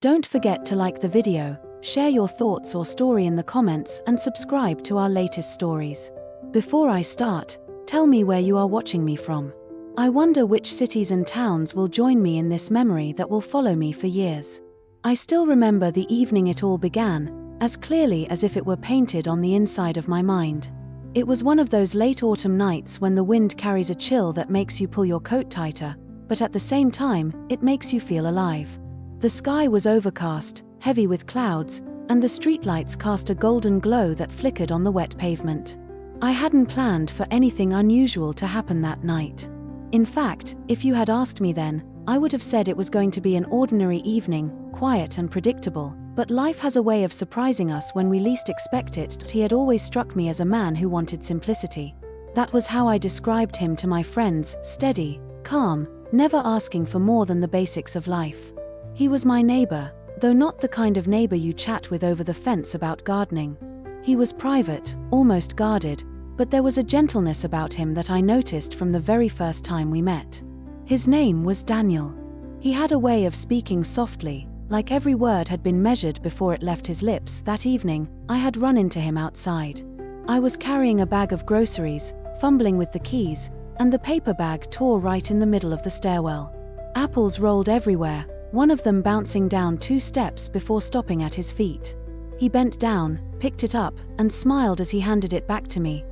Don't forget to like the video, share your thoughts or story in the comments and subscribe to our latest stories. Before I start, tell me where you are watching me from. I wonder which cities and towns will join me in this memory that will follow me for years. I still remember the evening it all began, as clearly as if it were painted on the inside of my mind. It was one of those late autumn nights when the wind carries a chill that makes you pull your coat tighter, but at the same time, it makes you feel alive. The sky was overcast, heavy with clouds, and the streetlights cast a golden glow that flickered on the wet pavement. I hadn't planned for anything unusual to happen that night. In fact, if you had asked me then, I would have said it was going to be an ordinary evening, quiet and predictable, but life has a way of surprising us when we least expect it. He had always struck me as a man who wanted simplicity. That was how I described him to my friends: steady, calm, never asking for more than the basics of life. He was my neighbor, though not the kind of neighbor you chat with over the fence about gardening. He was private, almost guarded, but there was a gentleness about him that I noticed from the very first time we met. His name was Daniel. He had a way of speaking softly, like every word had been measured before it left his lips. That evening, I had run into him outside. I was carrying a bag of groceries, fumbling with the keys, and the paper bag tore right in the middle of the stairwell. Apples rolled everywhere, one of them bouncing down 2 steps before stopping at his feet. He bent down, picked it up, and smiled as he handed it back to me.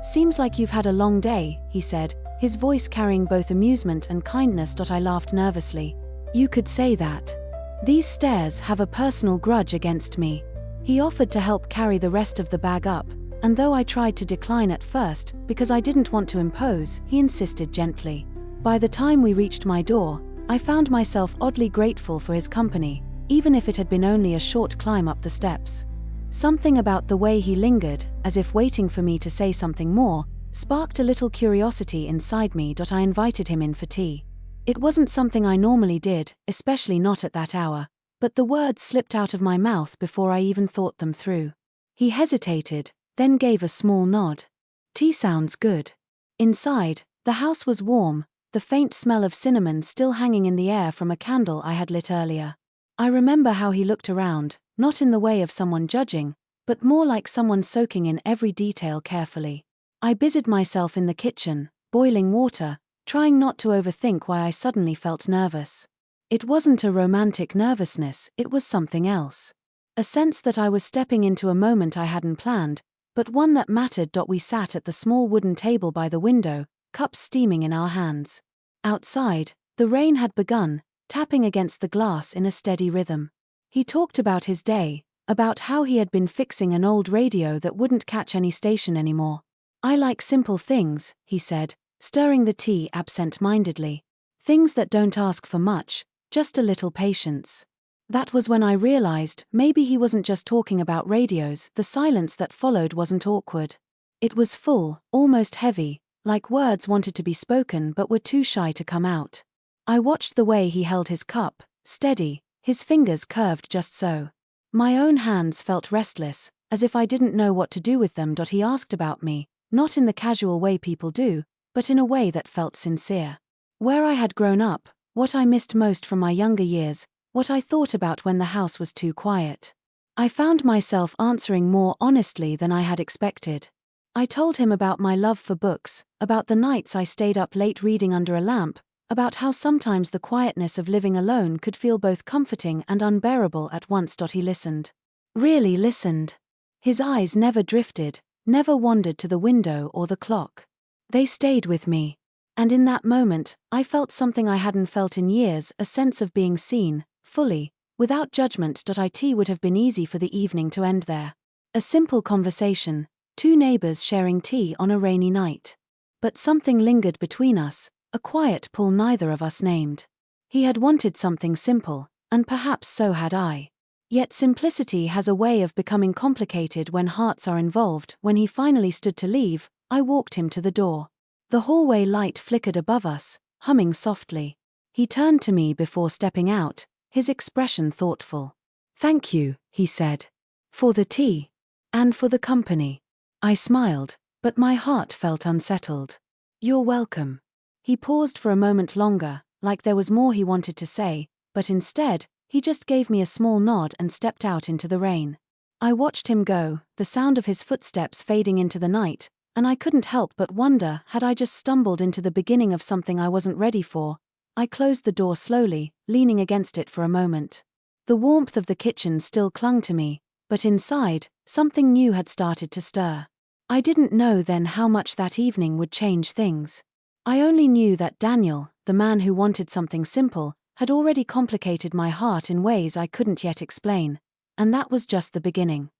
"Seems like you've had a long day," he said, his voice carrying both amusement and kindness. I laughed nervously. "You could say that. These stairs have a personal grudge against me." He offered to help carry the rest of the bag up, and though I tried to decline at first, because I didn't want to impose, he insisted gently. By the time we reached my door, I found myself oddly grateful for his company, even if it had been only a short climb up the steps. Something about the way he lingered, as if waiting for me to say something more, sparked a little curiosity inside me. I invited him in for tea. It wasn't something I normally did, especially not at that hour, but the words slipped out of my mouth before I even thought them through. He hesitated, then gave a small nod. "Tea sounds good." Inside, the house was warm, the faint smell of cinnamon still hanging in the air from a candle I had lit earlier. I remember how he looked around, not in the way of someone judging, but more like someone soaking in every detail carefully. I busied myself in the kitchen, boiling water, trying not to overthink why I suddenly felt nervous. It wasn't a romantic nervousness, it was something else. A sense that I was stepping into a moment I hadn't planned, but one that mattered. We sat at the small wooden table by the window, cups steaming in our hands. Outside, the rain had begun, tapping against the glass in a steady rhythm. He talked about his day, about how he had been fixing an old radio that wouldn't catch any station anymore. "I like simple things," he said, stirring the tea absent-mindedly. "Things that don't ask for much, just a little patience." That was when I realized maybe he wasn't just talking about radios. The silence that followed wasn't awkward. It was full, almost heavy, like words wanted to be spoken but were too shy to come out. I watched the way he held his cup, steady, his fingers curved just so. My own hands felt restless, as if I didn't know what to do with them. He asked about me, not in the casual way people do, but in a way that felt sincere. Where I had grown up, what I missed most from my younger years, what I thought about when the house was too quiet. I found myself answering more honestly than I had expected. I told him about my love for books, about the nights I stayed up late reading under a lamp, about how sometimes the quietness of living alone could feel both comforting and unbearable at once. He listened. Really listened. His eyes never drifted, never wandered to the window or the clock. They stayed with me. And in that moment, I felt something I hadn't felt in years, a sense of being seen, fully, without judgment. It would have been easy for the evening to end there. A simple conversation, 2 neighbors sharing tea on a rainy night. But something lingered between us, a quiet pull neither of us named. He had wanted something simple, and perhaps so had I. Yet simplicity has a way of becoming complicated when hearts are involved. When he finally stood to leave, I walked him to the door. The hallway light flickered above us, humming softly. He turned to me before stepping out, his expression thoughtful. "Thank you," he said. "For the tea. And for the company." I smiled, but my heart felt unsettled. "You're welcome." He paused for a moment longer, like there was more he wanted to say, but instead, He just gave me a small nod and stepped out into the rain. I watched him go, the sound of his footsteps fading into the night, and I couldn't help but wonder, had I just stumbled into the beginning of something I wasn't ready for? I closed the door slowly, leaning against it for a moment. The warmth of the kitchen still clung to me, but inside, something new had started to stir. I didn't know then how much that evening would change things. I only knew that Daniel, the man who wanted something simple, had already complicated my heart in ways I couldn't yet explain, and that was just the beginning.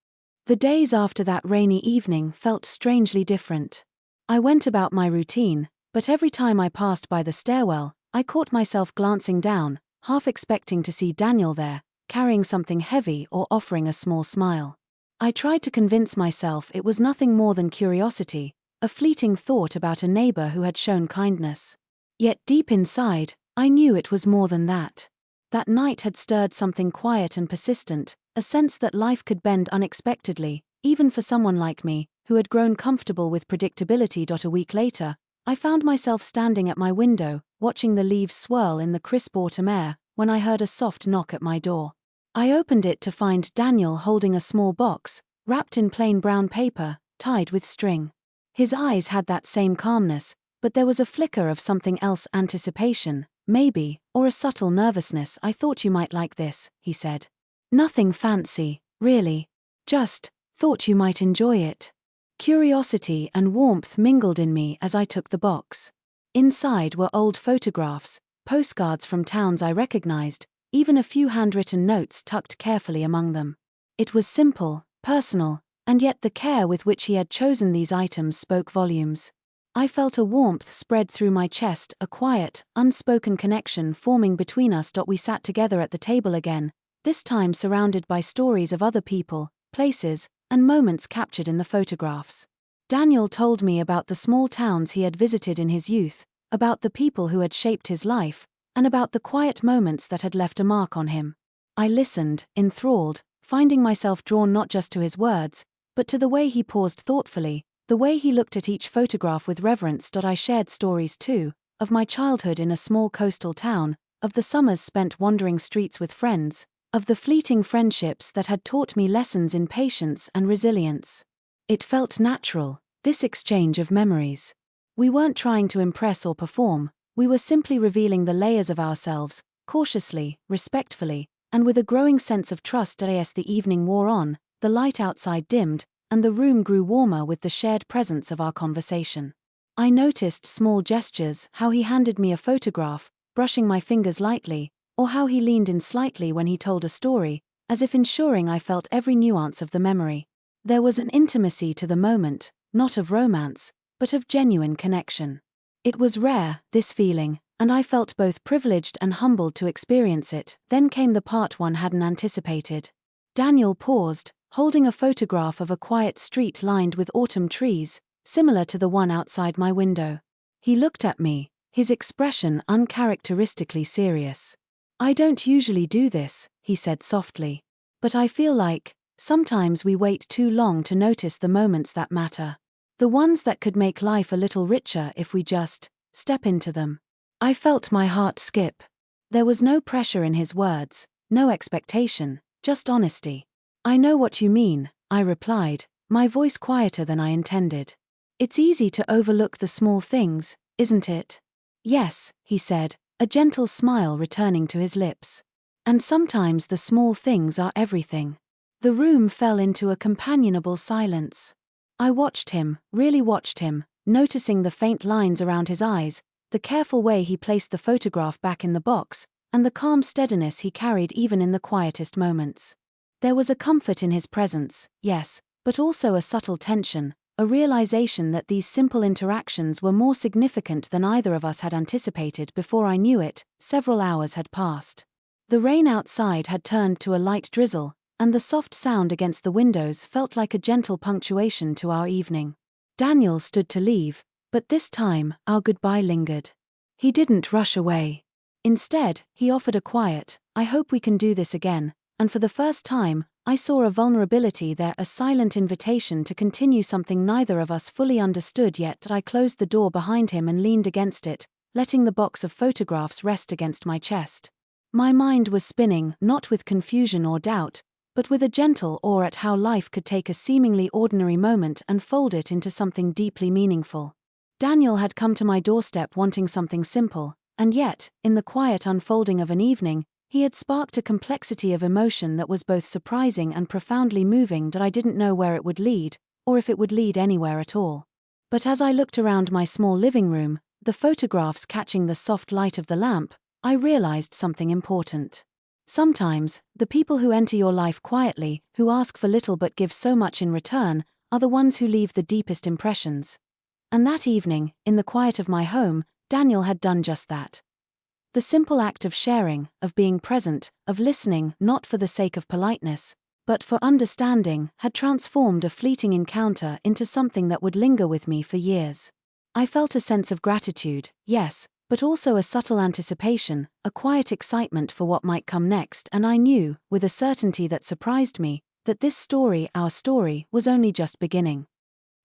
The days after that rainy evening felt strangely different. I went about my routine, but every time I passed by the stairwell, I caught myself glancing down, half expecting to see Daniel there, carrying something heavy or offering a small smile. I tried to convince myself it was nothing more than curiosity, a fleeting thought about a neighbor who had shown kindness. Yet deep inside, I knew it was more than that. That night had stirred something quiet and persistent, a sense that life could bend unexpectedly, even for someone like me, who had grown comfortable with predictability. A week later, I found myself standing at my window, watching the leaves swirl in the crisp autumn air, when I heard a soft knock at my door. I opened it to find Daniel holding a small box, wrapped in plain brown paper, tied with string. His eyes had that same calmness, but there was a flicker of something else, anticipation, maybe, or a subtle nervousness. "I thought you might like this," he said. "Nothing fancy, really. Just thought you might enjoy it." Curiosity and warmth mingled in me as I took the box. Inside were old photographs, postcards from towns I recognized, even a few handwritten notes tucked carefully among them. It was simple, personal, and yet the care with which he had chosen these items spoke volumes. I felt a warmth spread through my chest, a quiet, unspoken connection forming between us. We sat together at the table again, this time surrounded by stories of other people, places, and moments captured in the photographs. Daniel told me about the small towns he had visited in his youth, about the people who had shaped his life, and about the quiet moments that had left a mark on him. I listened, enthralled, finding myself drawn not just to his words, but to the way he paused thoughtfully, the way he looked at each photograph with reverence. I shared stories too, of my childhood in a small coastal town, of the summers spent wandering streets with friends, of the fleeting friendships that had taught me lessons in patience and resilience. It felt natural, this exchange of memories. We weren't trying to impress or perform, we were simply revealing the layers of ourselves, cautiously, respectfully, and with a growing sense of trust. As the evening wore on, the light outside dimmed, and the room grew warmer with the shared presence of our conversation. I noticed small gestures, how he handed me a photograph, brushing my fingers lightly, or how he leaned in slightly when he told a story, as if ensuring I felt every nuance of the memory. There was an intimacy to the moment, not of romance, but of genuine connection. It was rare, this feeling, and I felt both privileged and humbled to experience it. Then came the part one hadn't anticipated. Daniel paused, holding a photograph of a quiet street lined with autumn trees, similar to the one outside my window. He looked at me, his expression uncharacteristically serious. "I don't usually do this," he said softly. "But I feel like, sometimes we wait too long to notice the moments that matter. The ones that could make life a little richer if we just step into them." I felt my heart skip. There was no pressure in his words, no expectation, just honesty. "I know what you mean," I replied, my voice quieter than I intended. "It's easy to overlook the small things, isn't it?" "Yes," he said, a gentle smile returning to his lips. "And sometimes the small things are everything." The room fell into a companionable silence. I watched him, really watched him, noticing the faint lines around his eyes, the careful way he placed the photograph back in the box, and the calm steadiness he carried even in the quietest moments. There was a comfort in his presence, yes, but also a subtle tension, a realization that these simple interactions were more significant than either of us had anticipated. Before I knew it, several hours had passed. The rain outside had turned to a light drizzle, and the soft sound against the windows felt like a gentle punctuation to our evening. Daniel stood to leave, but this time, our goodbye lingered. He didn't rush away. Instead, he offered a quiet, "I hope we can do this again," and for the first time, I saw a vulnerability there, a silent invitation to continue something neither of us fully understood yet. I closed the door behind him and leaned against it, letting the box of photographs rest against my chest. My mind was spinning, not with confusion or doubt, but with a gentle awe at how life could take a seemingly ordinary moment and fold it into something deeply meaningful. Daniel had come to my doorstep wanting something simple, and yet, in the quiet unfolding of an evening, he had sparked a complexity of emotion that was both surprising and profoundly moving that I didn't know where it would lead, or if it would lead anywhere at all. But as I looked around my small living room, the photographs catching the soft light of the lamp, I realized something important. Sometimes, the people who enter your life quietly, who ask for little but give so much in return, are the ones who leave the deepest impressions. And that evening, in the quiet of my home, Daniel had done just that. The simple act of sharing, of being present, of listening, not for the sake of politeness, but for understanding, had transformed a fleeting encounter into something that would linger with me for years. I felt a sense of gratitude, yes, but also a subtle anticipation, a quiet excitement for what might come next, and I knew, with a certainty that surprised me, that this story, our story, was only just beginning.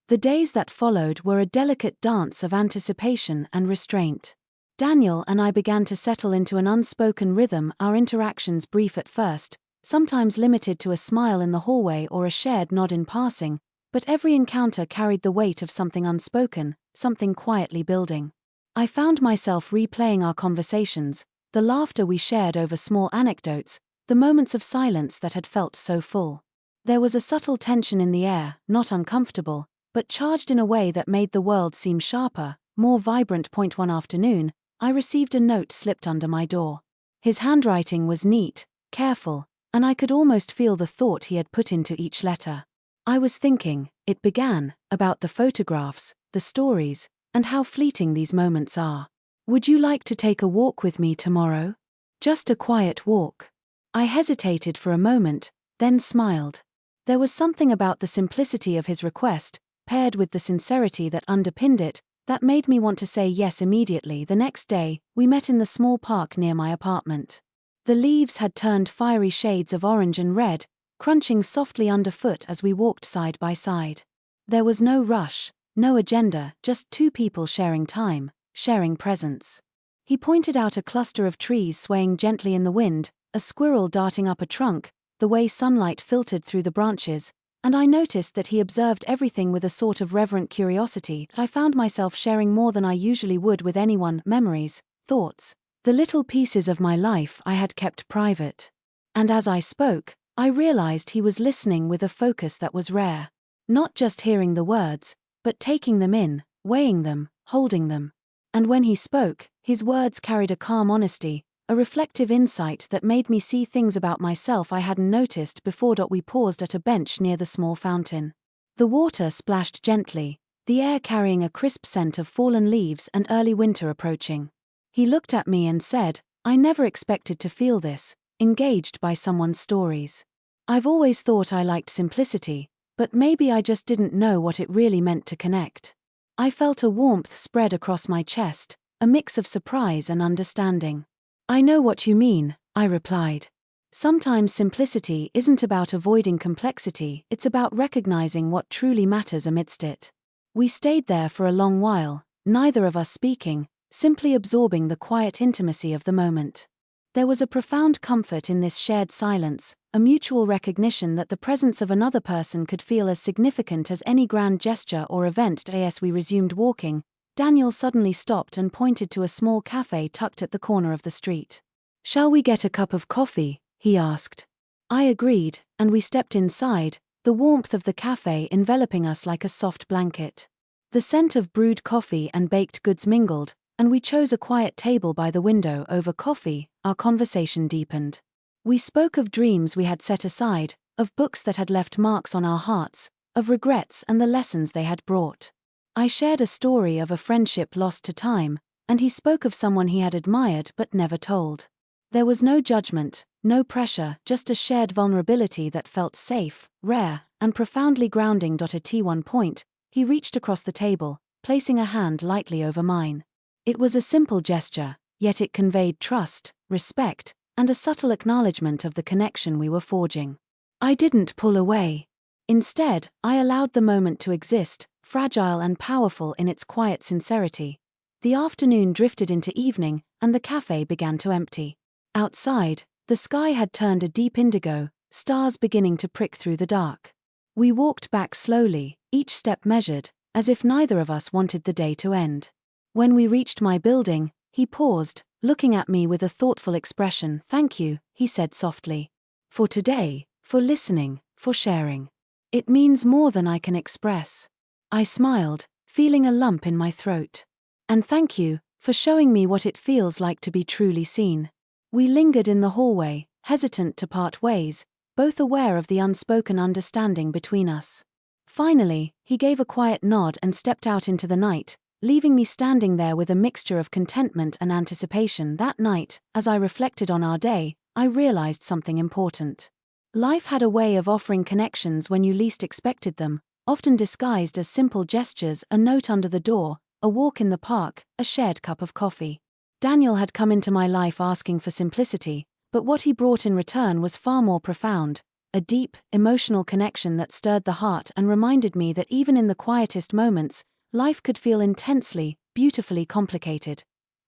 The days that followed were a delicate dance of anticipation and restraint. Daniel and I began to settle into an unspoken rhythm, our interactions brief at first, sometimes limited to a smile in the hallway or a shared nod in passing, but every encounter carried the weight of something unspoken, something quietly building. I found myself replaying our conversations, the laughter we shared over small anecdotes, the moments of silence that had felt so full. There was a subtle tension in the air, not uncomfortable, but charged in a way that made the world seem sharper, more vibrant. One afternoon, I received a note slipped under my door. His handwriting was neat, careful, and I could almost feel the thought he had put into each letter. I was thinking, it began, about the photographs, the stories, and how fleeting these moments are. Would you like to take a walk with me tomorrow? Just a quiet walk. I hesitated for a moment, then smiled. There was something about the simplicity of his request, paired with the sincerity that underpinned it, that made me want to say yes immediately. The next day, we met in the small park near my apartment. The leaves had turned fiery shades of orange and red, crunching softly underfoot as we walked side by side. There was no rush, no agenda, just two people sharing time, sharing presence. He pointed out a cluster of trees swaying gently in the wind, a squirrel darting up a trunk, the way sunlight filtered through the branches, and I noticed that he observed everything with a sort of reverent curiosity that I found myself sharing more than I usually would with anyone. Memories, thoughts, the little pieces of my life I had kept private. And as I spoke, I realized he was listening with a focus that was rare. Not just hearing the words, but taking them in, weighing them, holding them. And when he spoke, his words carried a calm honesty, a reflective insight that made me see things about myself I hadn't noticed before. We paused at a bench near the small fountain. The water splashed gently, the air carrying a crisp scent of fallen leaves and early winter approaching. He looked at me and said, "I never expected to feel this, engaged by someone's stories. I've always thought I liked simplicity, but maybe I just didn't know what it really meant to connect." I felt a warmth spread across my chest, a mix of surprise and understanding. "I know what you mean," I replied. "Sometimes simplicity isn't about avoiding complexity, it's about recognizing what truly matters amidst it." We stayed there for a long while, neither of us speaking, simply absorbing the quiet intimacy of the moment. There was a profound comfort in this shared silence, a mutual recognition that the presence of another person could feel as significant as any grand gesture or event. As we resumed walking, Daniel suddenly stopped and pointed to a small cafe tucked at the corner of the street. "Shall we get a cup of coffee?" he asked. I agreed, and we stepped inside, the warmth of the cafe enveloping us like a soft blanket. The scent of brewed coffee and baked goods mingled, and we chose a quiet table by the window. Over coffee, our conversation deepened. We spoke of dreams we had set aside, of books that had left marks on our hearts, of regrets and the lessons they had brought. I shared a story of a friendship lost to time, and he spoke of someone he had admired but never told. There was no judgment, no pressure, just a shared vulnerability that felt safe, rare, and profoundly grounding. At one point, he reached across the table, placing a hand lightly over mine. It was a simple gesture, yet it conveyed trust, respect, and a subtle acknowledgement of the connection we were forging. I didn't pull away. Instead, I allowed the moment to exist, fragile and powerful in its quiet sincerity. The afternoon drifted into evening, and the cafe began to empty. Outside, the sky had turned a deep indigo, stars beginning to prick through the dark. We walked back slowly, each step measured, as if neither of us wanted the day to end. When we reached my building, he paused, looking at me with a thoughtful expression. "Thank you," he said softly. "For today, for listening, for sharing. It means more than I can express." I smiled, feeling a lump in my throat. "And thank you, for showing me what it feels like to be truly seen." We lingered in the hallway, hesitant to part ways, both aware of the unspoken understanding between us. Finally, he gave a quiet nod and stepped out into the night, leaving me standing there with a mixture of contentment and anticipation. That night, as I reflected on our day, I realized something important. Life had a way of offering connections when you least expected them, often disguised as simple gestures: a note under the door, a walk in the park, a shared cup of coffee. Daniel had come into my life asking for simplicity, but what he brought in return was far more profound, a deep, emotional connection that stirred the heart and reminded me that even in the quietest moments, life could feel intensely, beautifully complicated.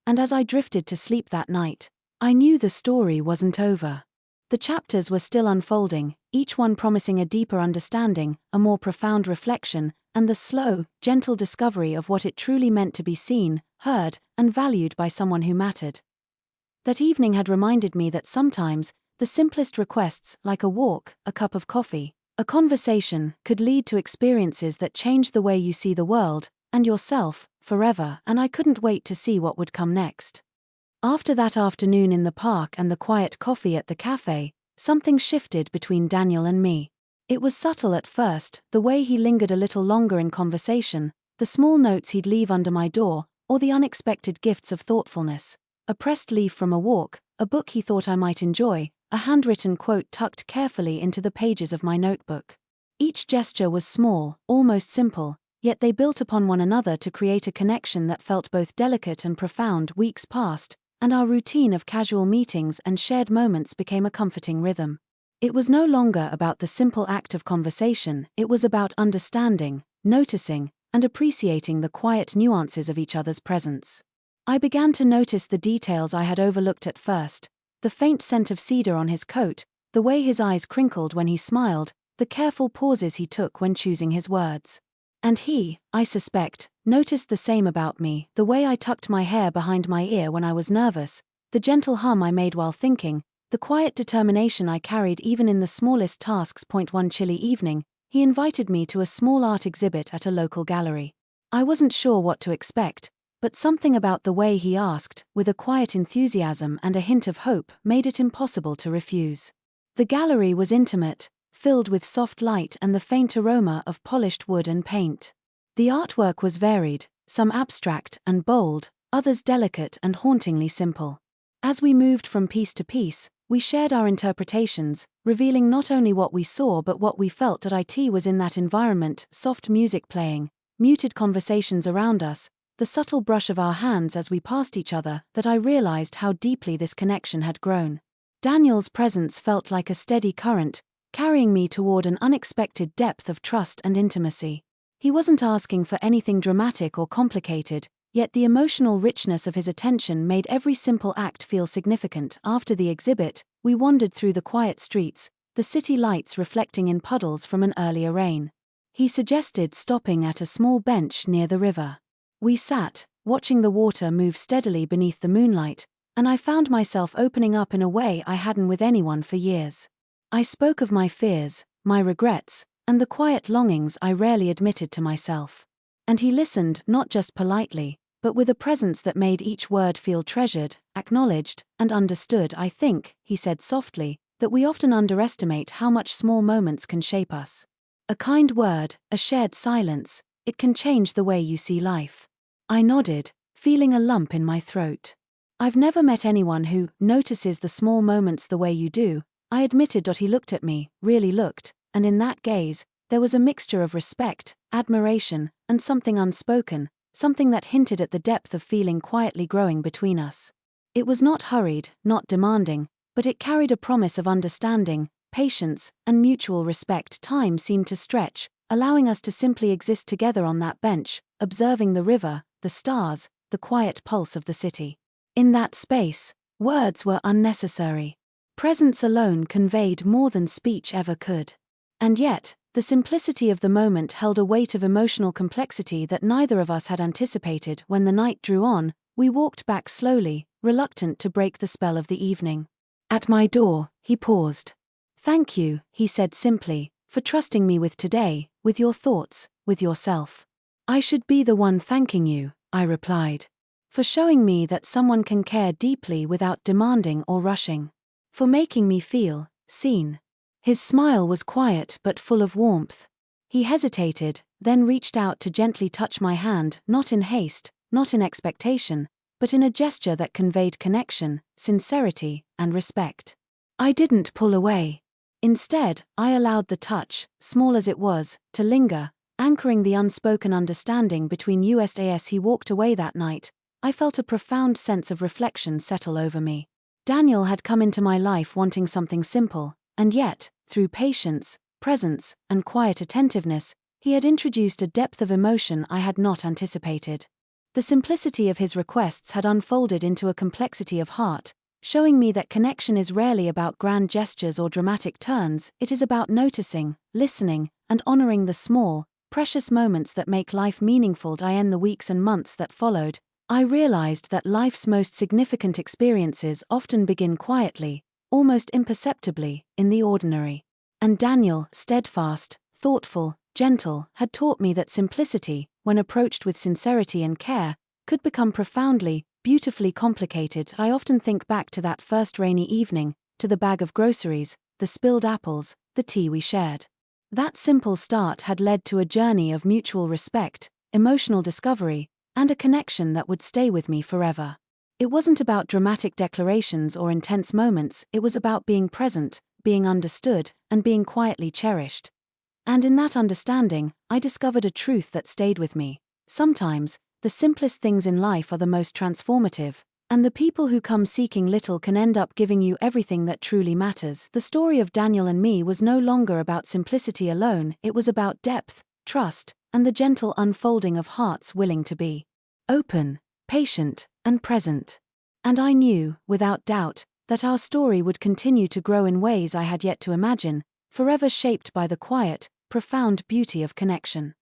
And as I drifted to sleep that night, I knew the story wasn't over. The chapters were still unfolding, each one promising a deeper understanding, a more profound reflection, and the slow, gentle discovery of what it truly meant to be seen, heard, and valued by someone who mattered. That evening had reminded me that sometimes, the simplest requests, like a walk, a cup of coffee, a conversation, could lead to experiences that change the way you see the world, and yourself, forever. And I couldn't wait to see what would come next. After that afternoon in the park and the quiet coffee at the cafe, something shifted between Daniel and me. It was subtle at first, the way he lingered a little longer in conversation, the small notes he'd leave under my door, or the unexpected gifts of thoughtfulness. A pressed leaf from a walk, a book he thought I might enjoy, a handwritten quote tucked carefully into the pages of my notebook. Each gesture was small, almost simple, yet they built upon one another to create a connection that felt both delicate and profound. Weeks passed, and our routine of casual meetings and shared moments became a comforting rhythm. It was no longer about the simple act of conversation, it was about understanding, noticing, and appreciating the quiet nuances of each other's presence. I began to notice the details I had overlooked at first: the faint scent of cedar on his coat, the way his eyes crinkled when he smiled, the careful pauses he took when choosing his words. And he, I suspect, noticed the same about me: the way I tucked my hair behind my ear when I was nervous, the gentle hum I made while thinking, the quiet determination I carried even in the smallest tasks. One chilly evening, he invited me to a small art exhibit at a local gallery. I wasn't sure what to expect, but something about the way he asked, with a quiet enthusiasm and a hint of hope, made it impossible to refuse. The gallery was intimate, filled with soft light and the faint aroma of polished wood and paint. The artwork was varied, some abstract and bold, others delicate and hauntingly simple. As we moved from piece to piece, we shared our interpretations, revealing not only what we saw but what we felt. It was in that environment, soft music playing, muted conversations around us, the subtle brush of our hands as we passed each other, that I realized how deeply this connection had grown. Daniel's presence felt like a steady current, carrying me toward an unexpected depth of trust and intimacy. He wasn't asking for anything dramatic or complicated, yet the emotional richness of his attention made every simple act feel significant. After the exhibit, we wandered through the quiet streets, the city lights reflecting in puddles from an earlier rain. He suggested stopping at a small bench near the river. We sat, watching the water move steadily beneath the moonlight, and I found myself opening up in a way I hadn't with anyone for years. I spoke of my fears, my regrets, and the quiet longings I rarely admitted to myself. And he listened, not just politely, but with a presence that made each word feel treasured, acknowledged, and understood. "I think," he said softly, "that we often underestimate how much small moments can shape us. A kind word, a shared silence, it can change the way you see life." I nodded, feeling a lump in my throat. "I've never met anyone who notices the small moments the way you do," I admitted. He looked at me, really looked, and in that gaze, there was a mixture of respect, admiration, and something unspoken, something that hinted at the depth of feeling quietly growing between us. It was not hurried, not demanding, but it carried a promise of understanding, patience, and mutual respect. Time seemed to stretch, allowing us to simply exist together on that bench, observing the river, the stars, the quiet pulse of the city. In that space, Words were unnecessary. Presence alone conveyed more than speech ever could. And yet, the simplicity of the moment held a weight of emotional complexity that neither of us had anticipated. When the night drew on, we walked back slowly, reluctant to break the spell of the evening. At my door, he paused. "Thank you," he said simply, "for trusting me with today, with your thoughts, with yourself." "I should be the one thanking you," I replied. "For showing me that someone can care deeply without demanding or rushing. For making me feel seen." His smile was quiet but full of warmth. He hesitated, then reached out to gently touch my hand, not in haste, not in expectation, but in a gesture that conveyed connection, sincerity, and respect. I didn't pull away. Instead, I allowed the touch, small as it was, to linger, anchoring the unspoken understanding between us. As he walked away that night, I felt a profound sense of reflection settle over me. Daniel had come into my life wanting something simple, and yet, through patience, presence, and quiet attentiveness, he had introduced a depth of emotion I had not anticipated. The simplicity of his requests had unfolded into a complexity of heart, showing me that connection is rarely about grand gestures or dramatic turns. It is about noticing, listening, and honoring the small, precious moments that make life meaningful. In the weeks and months that followed, I realized that life's most significant experiences often begin quietly, almost imperceptibly, in the ordinary. And Daniel, steadfast, thoughtful, gentle, had taught me that simplicity, when approached with sincerity and care, could become profoundly, beautifully complicated. I often think back to that first rainy evening, to the bag of groceries, the spilled apples, the tea we shared. That simple start had led to a journey of mutual respect, emotional discovery, and a connection that would stay with me forever. It wasn't about dramatic declarations or intense moments, it was about being present, being understood, and being quietly cherished. And in that understanding, I discovered a truth that stayed with me. Sometimes, the simplest things in life are the most transformative, and the people who come seeking little can end up giving you everything that truly matters. The story of Daniel and me was no longer about simplicity alone, it was about depth, trust, and the gentle unfolding of hearts willing to be open, patient, and present. And I knew, without doubt, that our story would continue to grow in ways I had yet to imagine, forever shaped by the quiet, profound beauty of connection.